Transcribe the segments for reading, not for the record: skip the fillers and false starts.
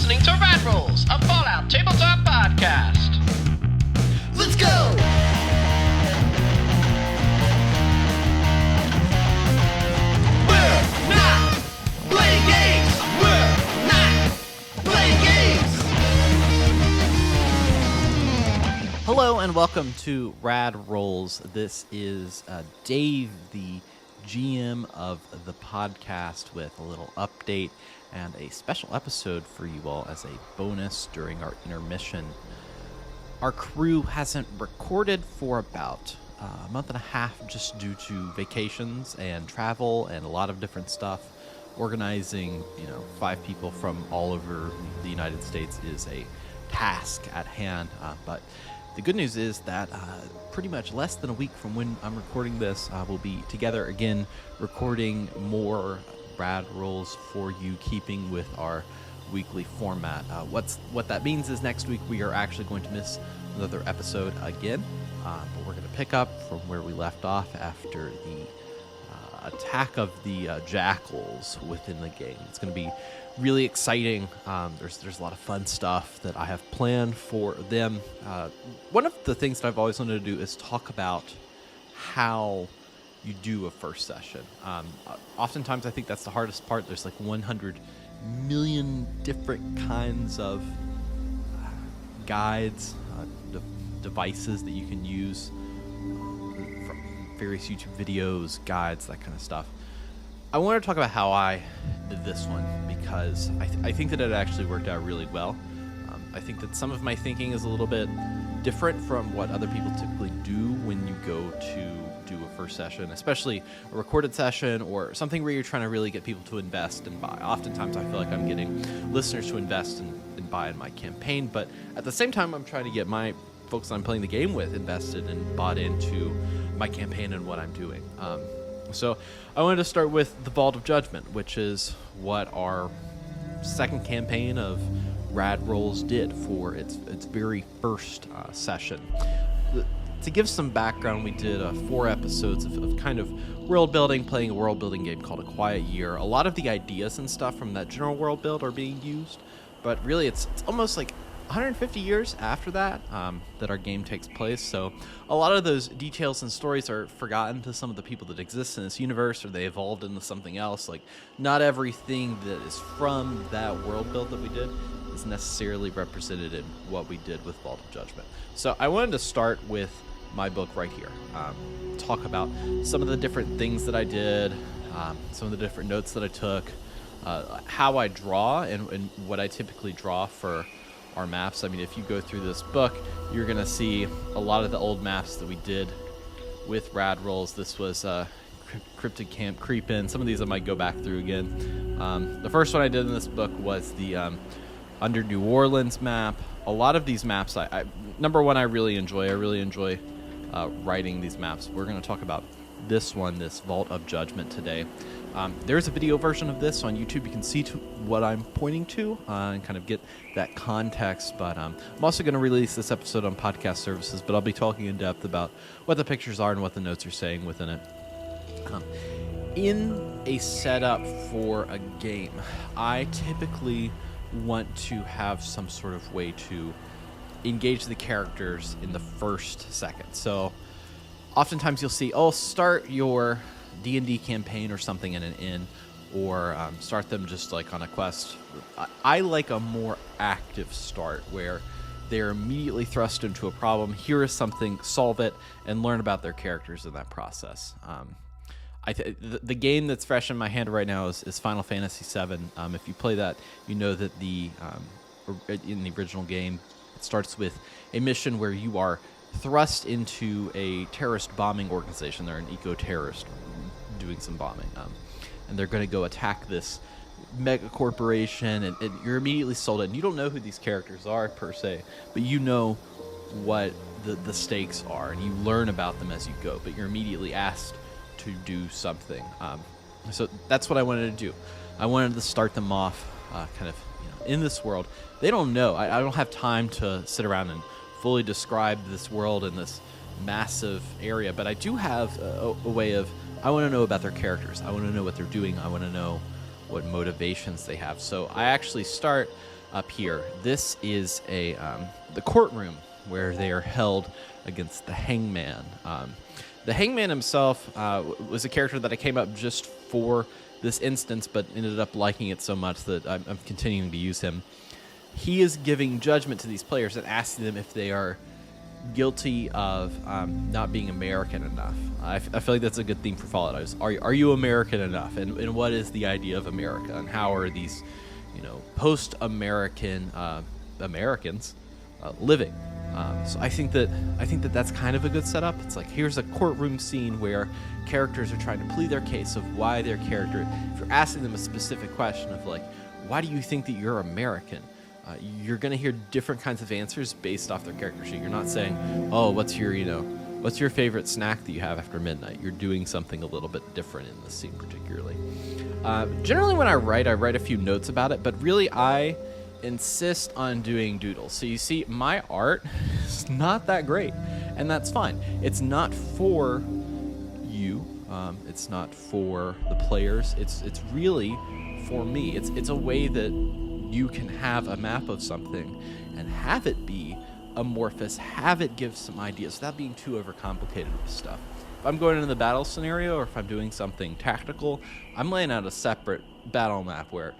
listening to Rad Rolls, a Fallout tabletop podcast. Let's go! We're not playing games! We're not playing games! Hello and welcome to Rad Rolls. This is Dave, the GM of the podcast, with a little update and a special episode for you all as a bonus during our intermission. Our crew hasn't recorded for about a month and a half just due to vacations and travel and a lot of different stuff. Organizing, 5 people from all over the United States is a task at hand, but the good news is that pretty much less than a week from when I'm recording this, we'll be together again recording more Rad Rolls for you, keeping with our weekly format. What that means is next week we are actually going to miss another episode again, but we're going to pick up from where we left off after the attack of the jackals within the game. It's going to be really exciting. There's a lot of fun stuff that I have planned for them. One of the things that I've always wanted to do is talk about how you do a first session. Oftentimes I think that's the hardest part. There's like 100 million different kinds of guides, devices that you can use, from various YouTube videos, guides, that kind of stuff. I want to talk about how I did this one because I think that it actually worked out really well. I think that some of my thinking is a little bit different from what other people typically do when you go to do a first session, especially a recorded session or something where you're trying to really get people to invest and buy. Oftentimes I feel like I'm getting listeners to invest and buy in my campaign, but at the same time I'm trying to get my folks that I'm playing the game with invested and bought into my campaign and what I'm doing. So I wanted to start with the Vault of Judgment, which is what our second campaign of Rad Rolls did for its very first session. To give some background, we did 4 episodes of kind of world building, playing a world building game called A Quiet Year. A lot of the ideas and stuff from that general world build are being used, but really it's almost like 150 years after that that our game takes place, so a lot of those details and stories are forgotten to some of the people that exist in this universe, or they evolved into something else. Like, not everything that is from that world build that we did is necessarily represented in what we did with Vault of Judgment. So I wanted to start with my book right here, talk about some of the different things that I did, some of the different notes that I took, how I draw and what I typically draw for our maps. I mean, if you go through this book, you're going to see a lot of the old maps that we did with Rad Rolls. This was Cryptid Camp Creep-In. Some of these I might go back through again. The first one I did in this book was the Under New Orleans map. A lot of these maps, number one, I really enjoy. I really enjoy writing these maps. We're going to talk about this one, this Vault of Judgment, today. There's a video version of this on YouTube. You can see what I'm pointing to and kind of get that context. But I'm also going to release this episode on podcast services, but I'll be talking in depth about what the pictures are and what the notes are saying within it. In a setup for a game, I typically want to have some sort of way to engage the characters in the first second. So oftentimes you'll see, start your D&D campaign or something in an inn, or start them just like on a quest. I like a more active start where they're immediately thrust into a problem. Here is something, solve it, and learn about their characters in that process. The game that's fresh in my hand right now is Final Fantasy VII. If you play that, you know that in the original game, it starts with a mission where you are thrust into a terrorist bombing organization. They're an eco-terrorist doing some bombing, and they're going to go attack this mega corporation, and you're immediately sold in. You don't know who these characters are per se, but you know what the stakes are, and you learn about them as you go, but you're immediately asked to do something. So that's what I wanted to do. I wanted to start them off kind of in this world. They don't know. I don't have time to sit around and fully describe this world and this massive area, but I do have a way of, I want to know about their characters. I want to know what they're doing. I want to know what motivations they have. So I actually start up here. This is the courtroom where they are held against the hangman. The hangman himself was a character that I came up just for this instance, but ended up liking it so much that I'm continuing to use him. He is giving judgment to these players and asking them if they are guilty of not being American enough. I feel like that's a good theme for Fallout. Are you American enough? And what is the idea of America? And how are these, post-American Americans living? So I think that that's kind of a good setup. It's like, here's a courtroom scene where characters are trying to plead their case of why their character. If you're asking them a specific question of like, why do you think that you're American? You're going to hear different kinds of answers based off their character sheet. You're not saying, oh, what's your favorite snack that you have after midnight? You're doing something a little bit different in this scene particularly. Generally when I write a few notes about it, but really I insist on doing doodles. So you see, my art is not that great, and that's fine. It's not for you. It's not for the players. It's really for me. It's a way that you can have a map of something and have it be amorphous, have it give some ideas without being too overcomplicated with stuff. If I'm going into the battle scenario or if I'm doing something tactical, I'm laying out a separate battle map where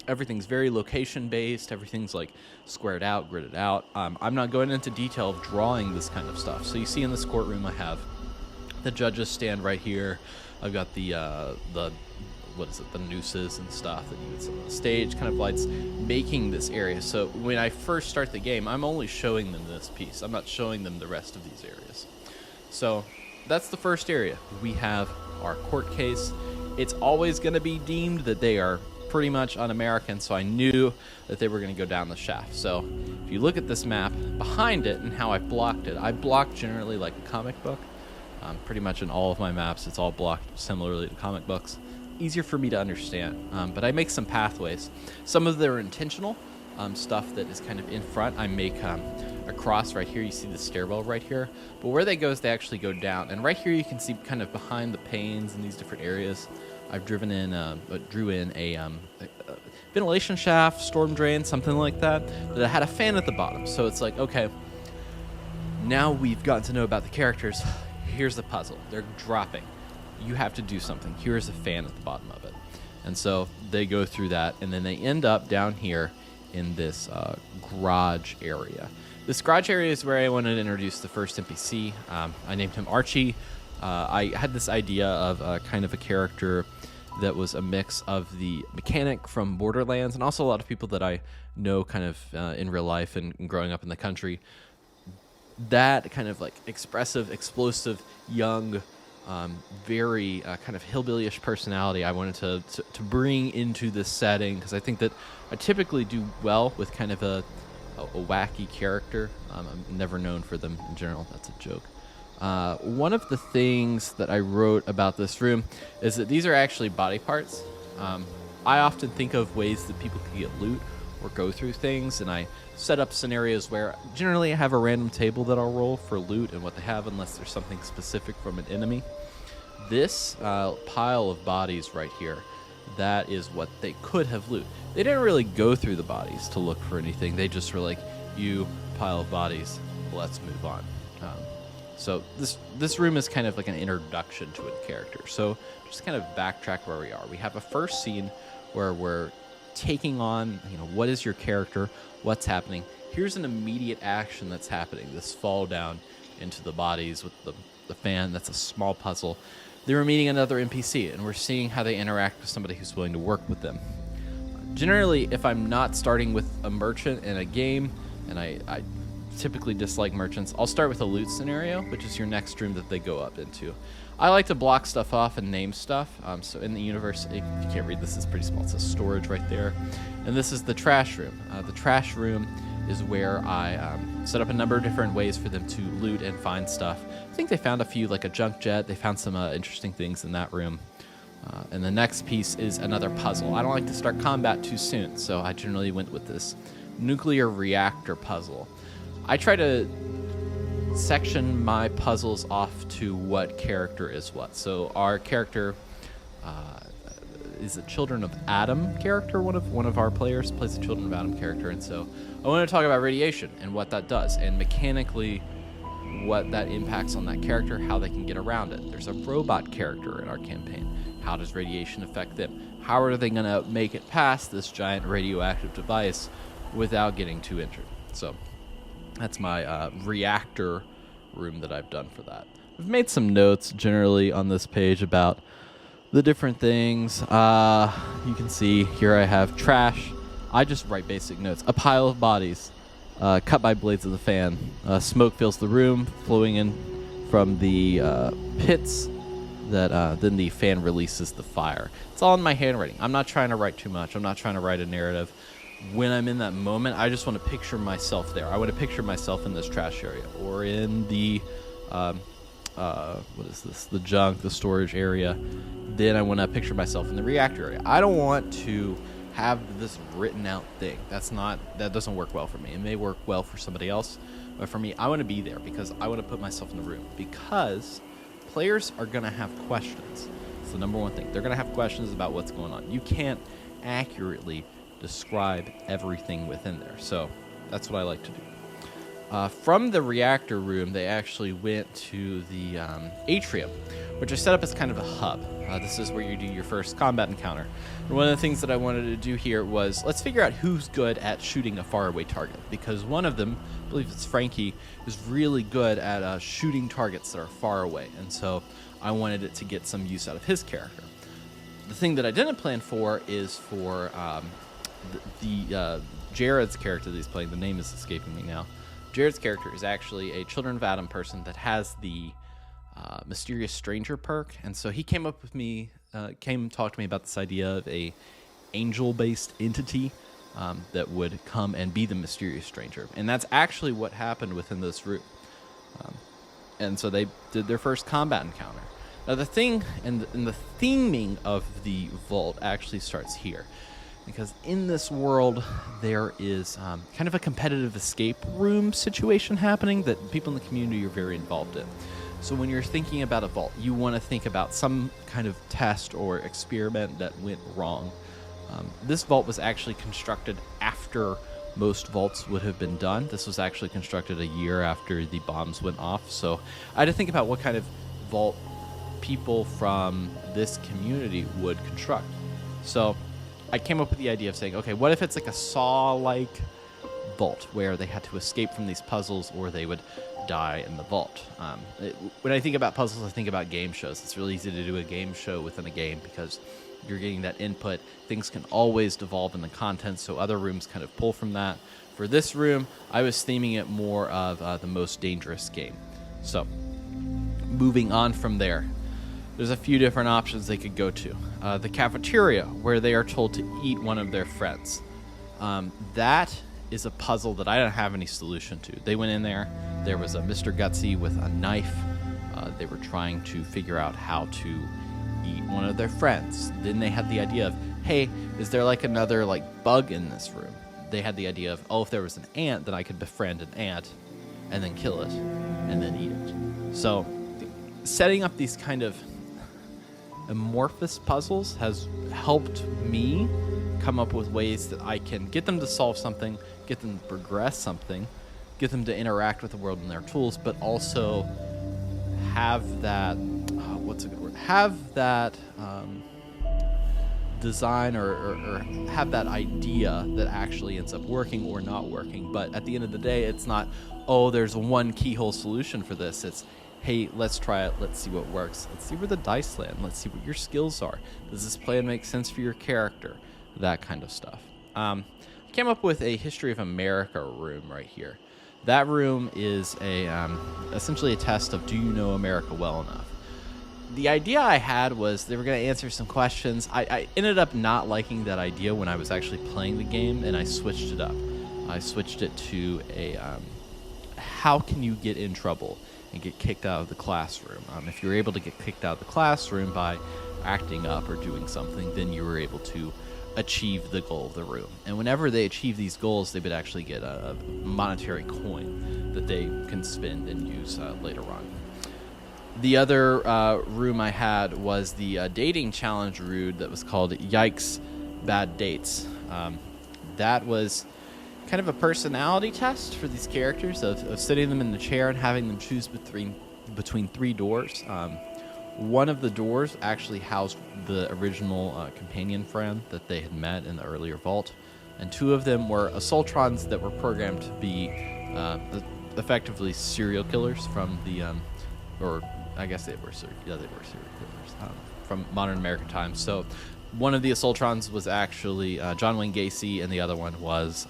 everything's very location based, everything's like squared out, gridded out. I'm not going into detail of drawing this kind of stuff. So you see in this courtroom I have the judges stand right here. I've got the nooses and stuff that you would see on the stage, kind of lights making this area. So when I first start the game, I'm only showing them this piece. I'm not showing them the rest of these areas. So that's the first area. We have our court case. It's always going to be deemed that they are pretty much un-American, so I knew that they were going to go down the shaft. So if you look at this map, behind it and how I blocked it, I blocked generally like a comic book. Pretty much in all of my maps, it's all blocked similarly to comic books. Easier for me to understand, but I make some pathways. Some of them are intentional, stuff that is kind of in front. I make a cross right here. You see the stairwell right here, but where they go is they actually go down. And right here you can see kind of behind the panes in these different areas, I've drew in a ventilation shaft, storm drain, something like that had a fan at the bottom. So it's like, okay, now we've gotten to know about the characters. Here's the puzzle. They're dropping. You have to do something. Here's a fan at the bottom of it. And so they go through that, and then they end up down here in this garage area. This garage area is where I wanted to introduce the first NPC. I named him Archie. I had this idea of kind of a character that was a mix of the mechanic from Borderlands and also a lot of people that I know kind of in real life and growing up in the country. That kind of like expressive, explosive, young, very kind of hillbilly-ish personality I wanted to bring into this setting, because I think that I typically do well with kind of a wacky character. I'm never known for them in general. That's a joke. One of the things that I wrote about this room is that these are actually body parts. I often think of ways that people can get loot or go through things, and I set up scenarios where generally I have a random table that I'll roll for loot and what they have, unless there's something specific from an enemy. This pile of bodies right here, that is what they could have loot. They didn't really go through the bodies to look for anything. They just were like, you pile of bodies, let's move on. So this room is kind of like an introduction to a character. So just kind of backtrack where we are. We have a first scene where we're taking on, what is your character? What's happening? Here's an immediate action that's happening. This fall down into the bodies with the fan. That's a small puzzle. They were meeting another NPC, and we're seeing how they interact with somebody who's willing to work with them. Generally, if I'm not starting with a merchant in a game, and I typically dislike merchants, I'll start with a loot scenario, which is your next room that they go up into. I like to block stuff off and name stuff. So in the universe, if you can't read this, is pretty small. It says storage right there. And this is the trash room. The trash room is where I set up a number of different ways for them to loot and find stuff. I think they found a few, like a junk jet. They found some interesting things in that room. And the next piece is another puzzle. I don't like to start combat too soon, so I generally went with this nuclear reactor puzzle. I try to section my puzzles off to what character is what. So our character is a Children of Adam character. One of our players plays a Children of Adam character, and so I want to talk about radiation and what that does, and mechanically what that impacts on that character, how they can get around it. There's a robot character in our campaign. How does radiation affect them? How are they going to make it past this giant radioactive device without getting too injured? So that's my reactor room that I've done for that. I've made some notes generally on this page about the different things. You can see here I have trash. I just write basic notes. A pile of bodies cut by blades of the fan. Smoke fills the room, flowing in from the pits that then the fan releases the fire. It's all in my handwriting. I'm not trying to write too much. I'm not trying to write a narrative. When I'm in that moment, I just want to picture myself there. I want to picture myself in this trash area or in the what is this? The junk, the storage area. Then I want to picture myself in the reactor area. I don't want to have this written out thing. That doesn't work well for me. It may work well for somebody else, but for me, I want to be there because I want to put myself in the room, because players are going to have questions. It's the number one thing. They're going to have questions about what's going on. You can't accurately describe everything within there. So that's what I like to do. From the reactor room, they actually went to the atrium, which I set up as kind of a hub. This is where you do your first combat encounter. And one of the things that I wanted to do here was, let's figure out who's good at shooting a faraway target, because one of them, I believe it's Frankie, is really good at shooting targets that are far away, and so I wanted it to get some use out of his character. The thing that I didn't plan for is for Jared's character that he's playing. The name is escaping me now. Jared's character is actually a Children of Adam person that has the Mysterious Stranger perk, and so he came up with me, talked to me about this idea of a angel-based entity that would come and be the Mysterious Stranger, and that's actually what happened within this room. And so they did their first combat encounter. Now the thing and the theming of the vault actually starts here, because in this world there is kind of a competitive escape room situation happening that people in the community are very involved in. So when you're thinking about a vault, you want to think about some kind of test or experiment that went wrong. This vault was actually constructed after most vaults would have been done. This was actually constructed a year after the bombs went off. So I had to think about what kind of vault people from this community would construct. So I came up with the idea of saying, okay, what if it's like a Saw-like vault where they had to escape from these puzzles or they would die in the vault. When I think about puzzles, I think about game shows. It's really easy to do a game show within a game because you're getting that input. Things can always devolve in the content, so other rooms kind of pull from that. For this room, I was theming it more of the most dangerous game. So, moving on from there, there's a few different options they could go to. The cafeteria, where they are told to eat one of their friends. That is a puzzle that I don't have any solution to. They went in there. There was a Mr. Gutsy with a knife. They were trying to figure out how to eat one of their friends. Then they had the idea of, hey, is there like another like bug in this room? They had the idea of, oh, if there was an ant, then I could befriend an ant and then kill it and then eat it. So setting up these kind of amorphous puzzles has helped me come up with ways that I can get them to solve something, get them to progress something, get them to interact with the world and their tools, but also have that, what's a good word? Have that design or have that idea that actually ends up working or not working. But at the end of the day, it's not, oh, there's one keyhole solution for this. It's, hey, let's try it. Let's see what works. Let's see where the dice land. Let's see what your skills are. Does this plan make sense for your character? That kind of stuff. I came up with a History of America room right here. That room is essentially a test of, do you know America well enough? The idea I had was they were going to answer some questions. I ended up not liking that idea when I was actually playing the game, and I switched it up. I switched it to a how can you get in trouble and get kicked out of the classroom? If you're able to get kicked out of the classroom by acting up or doing something, then you were able to achieve the goal of the room. And whenever they achieve these goals, they would actually get a monetary coin that they can spend and use later on. The other room I had was the dating challenge room that was called Yikes Bad Dates. That was kind of a personality test for these characters of sitting them in the chair and having them choose between 3 doors. One of the doors actually housed the original companion friend that they had met in the earlier vault, and 2 of them were Assaultrons that were programmed to be effectively serial killers from the, or I guess they were serial killers from modern American times. So one of the Assaultrons was actually John Wayne Gacy, and the other one was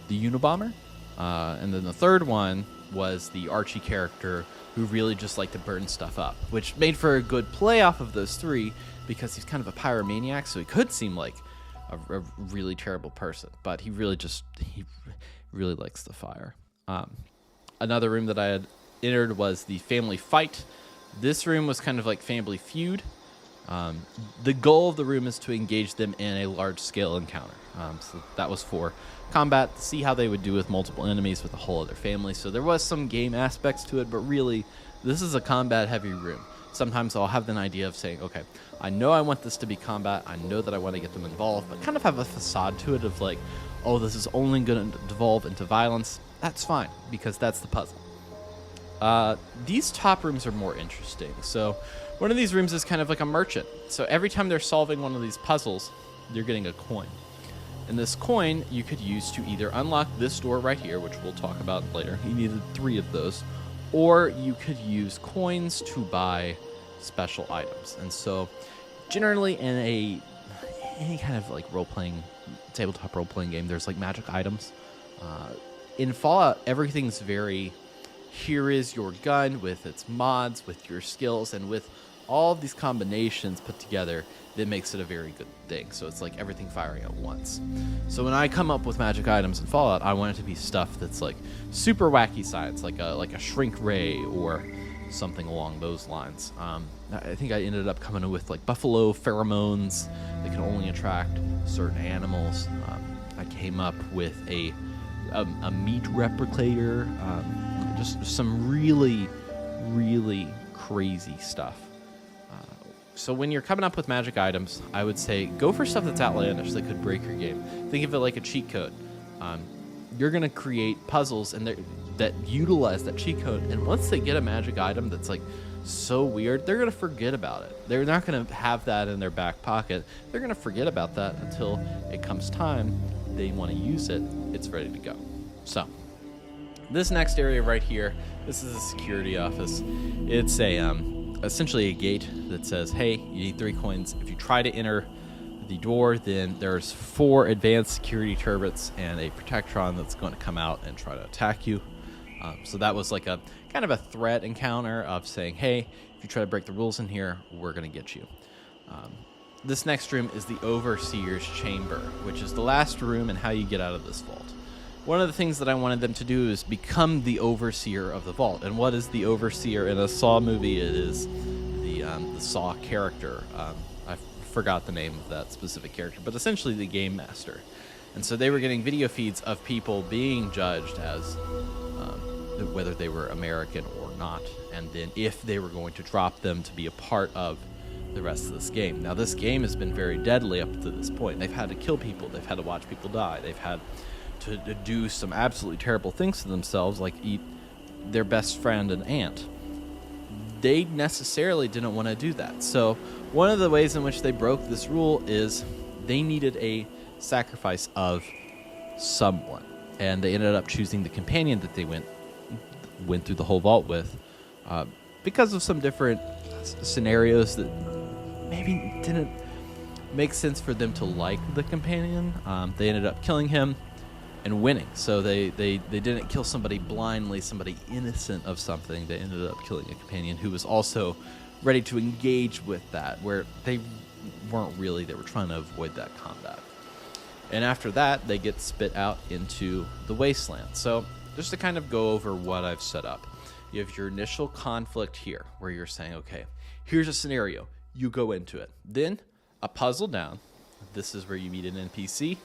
the Unabomber. And then the third one was the Archie character who really just liked to burn stuff up, which made for a good play off of those 3 because he's kind of a pyromaniac, so he could seem like a really terrible person, but he really likes the fire. Another room that I had entered was the Family Fight. This room was kind of like Family Feud. The goal of the room is to engage them in a large-scale encounter. So that was for combat, to see how they would do with multiple enemies with a whole other family. So there was some game aspects to it, but really, this is a combat-heavy room. Sometimes I'll have an idea of saying, okay, I know I want this to be combat, I know that I want to get them involved, but kind of have a facade to it of like, oh, this is only going to devolve into violence. That's fine, because that's the puzzle. These top rooms are more interesting. So one of these rooms is kind of like a merchant. So every time they're solving one of these puzzles, they're getting a coin. And this coin you could use to either unlock this door right here, which we'll talk about later. You needed 3 of those. Or you could use coins to buy special items. And so generally in any kind of like tabletop role-playing game, there's like magic items. In Fallout, everything's very, here is your gun with its mods, with your skills, and with all of these combinations put together, that makes it a very good thing. So it's like everything firing at once. So when I come up with magic items in Fallout, I want it to be stuff that's like super wacky science, like a shrink ray or something along those lines. I think I ended up coming with like buffalo pheromones that can only attract certain animals. I came up with a meat replicator, just some really, really crazy stuff. So when you're coming up with magic items, I would say go for stuff that's outlandish that could break your game. Think of it like a cheat code. You're going to create puzzles that utilize that cheat code, and once they get a magic item that's like so weird, they're going to forget about it. They're not going to have that in their back pocket. They're going to forget about that until it comes time they want to use it. It's ready to go. So this next area right here, this is a security office. It's essentially a gate that says, hey, you need 3 coins. If you try to enter the door, then there's 4 advanced security turrets and a protectron that's going to come out and try to attack you. So that was like a kind of a threat encounter of saying, hey, if you try to break the rules in here, we're going to get you. This next room is the Overseer's Chamber, which is the last room and how you get out of this vault. One of the things that I wanted them to do is become the overseer of the vault. And what is the overseer? In a Saw movie, it is the Saw character. I forgot the name of that specific character, but essentially the game master. And so they were getting video feeds of people being judged as whether they were American or not, and then if they were going to drop them to be a part of the rest of this game. Now, this game has been very deadly up to this point. They've had to kill people. They've had to watch people die. They've had to do some absolutely terrible things to themselves, like eat their best friend and aunt. They necessarily didn't want to do that. So one of the ways in which they broke this rule is they needed a sacrifice of someone, and they ended up choosing the companion that they went through the whole vault with, because of some different scenarios that maybe didn't make sense for them to like the companion. They ended up killing him and winning. So they didn't kill somebody blindly, somebody innocent of something. They ended up killing a companion who was also ready to engage with that, where they weren't really. They were trying to avoid that combat. And after that, they get spit out into the wasteland. So just to kind of go over what I've set up, you have your initial conflict here, where you're saying, okay, here's a scenario. You go into it. Then a puzzle down. This is where you meet an NPC.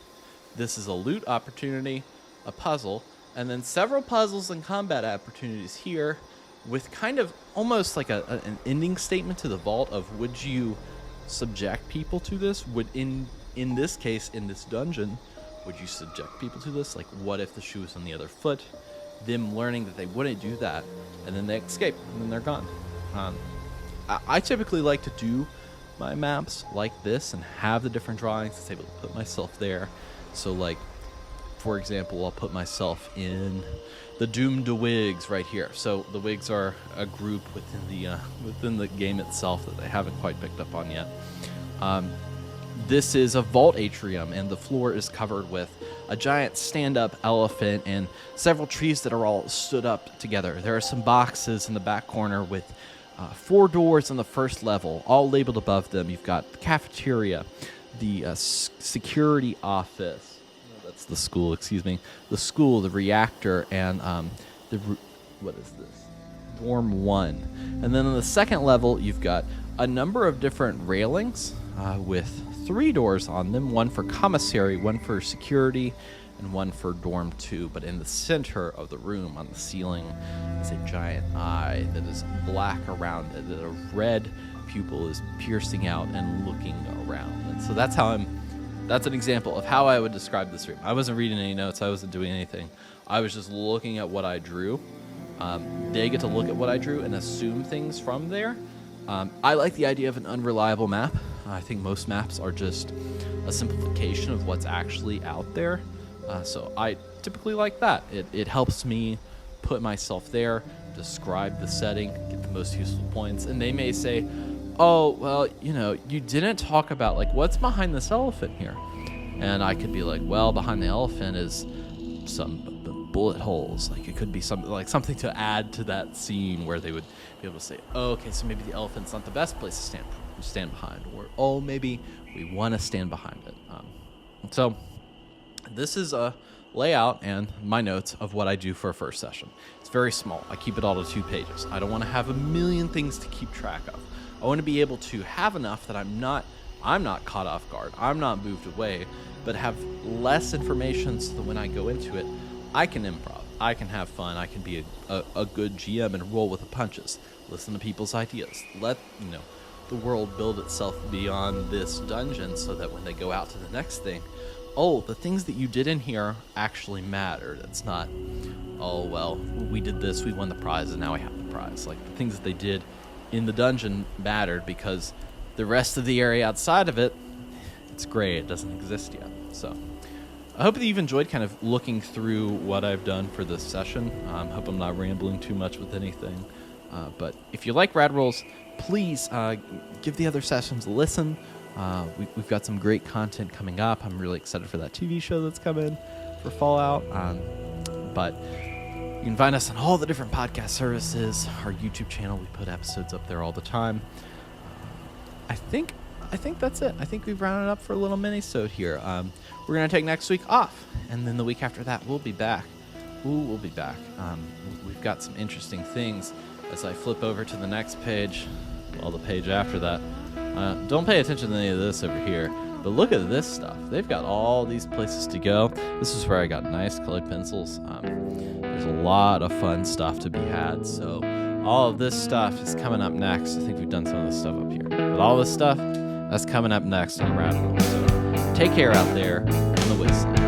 This is a loot opportunity, a puzzle, and then several puzzles and combat opportunities here, with kind of almost like an ending statement to the vault of, would you subject people to this? Would in this case, in this dungeon, would you subject people to this? Like, what if the shoe was on the other foot? Them learning that they wouldn't do that, and then they escape, and then they're gone. I typically like to do my maps like this and have the different drawings to able to put myself there. So, like, for example, I'll put myself in the Doomed Wigs right here. So the Wigs are a group within the game itself that they haven't quite picked up on yet. This is a vault atrium, and the floor is covered with a giant stand-up elephant and several trees that are all stood up together. There are some boxes in the back corner with 4 doors on the first level, all labeled above them. You've got the cafeteria, the security office. No, that's the school, excuse me. The school, the reactor, and what is this? Dorm 1. And then on the second level, you've got a number of different railings with 3 doors on them, one for commissary, one for security, and one for dorm 2. But in the center of the room on the ceiling is a giant eye that is black around it, that a red pupil is piercing out and looking around. And so that's an example of how I would describe this room. I wasn't reading any notes, I wasn't doing anything. I was just looking at what I drew. They get to look at what I drew and assume things from there. I like the idea of an unreliable map. I think most maps are just a simplification of what's actually out there. So I typically like that. It helps me put myself there, describe the setting, get the most useful points. And they may say, oh, well, you didn't talk about, like, what's behind this elephant here? And I could be like, well, behind the elephant is some bullet holes. Like, it could be something to add to that scene where they would be able to say, oh, okay, so maybe the elephant's not the best place to stand behind, or oh, maybe we want to stand behind it. So this is a layout and my notes of what I do for a first session. It's very small. I keep it all to 2 pages. I don't want to have a million things to keep track of. I want to be able to have enough that I'm not caught off guard. I'm not moved away, but have less information so that when I go into it, I can improv. I can have fun. I can be a good GM and roll with the punches. Listen to people's ideas. Let the world build itself beyond this dungeon so that when they go out to the next thing, oh, the things that you did in here actually mattered. It's not, oh, well, we did this, we won the prize, and now we have the prize. Like, the things that they did in the dungeon mattered because the rest of the area outside of it, it's gray. It doesn't exist yet. So I hope that you've enjoyed kind of looking through what I've done for this session. Hope I'm not rambling too much with anything. But if you like Rad Rolls, please give the other sessions a listen. We've got some great content coming up. I'm really excited for that TV show that's coming for Fallout. But you can find us on all the different podcast services. Our YouTube channel, we put episodes up there all the time. I think that's it. I think we've rounded up for a little mini-sode here. We're going to take next week off, and then the week after that, we'll be back. We'll be back. We've got some interesting things. As I flip over to the next page, well, the page after that, don't pay attention to any of this over here, but look at this stuff. They've got all these places to go. This is where I got nice colored pencils. There's a lot of fun stuff to be had, so all of this stuff is coming up next. I think we've done some of this stuff up here, but all this stuff, that's coming up next on Rad Roll. So take care out there on the wasteland.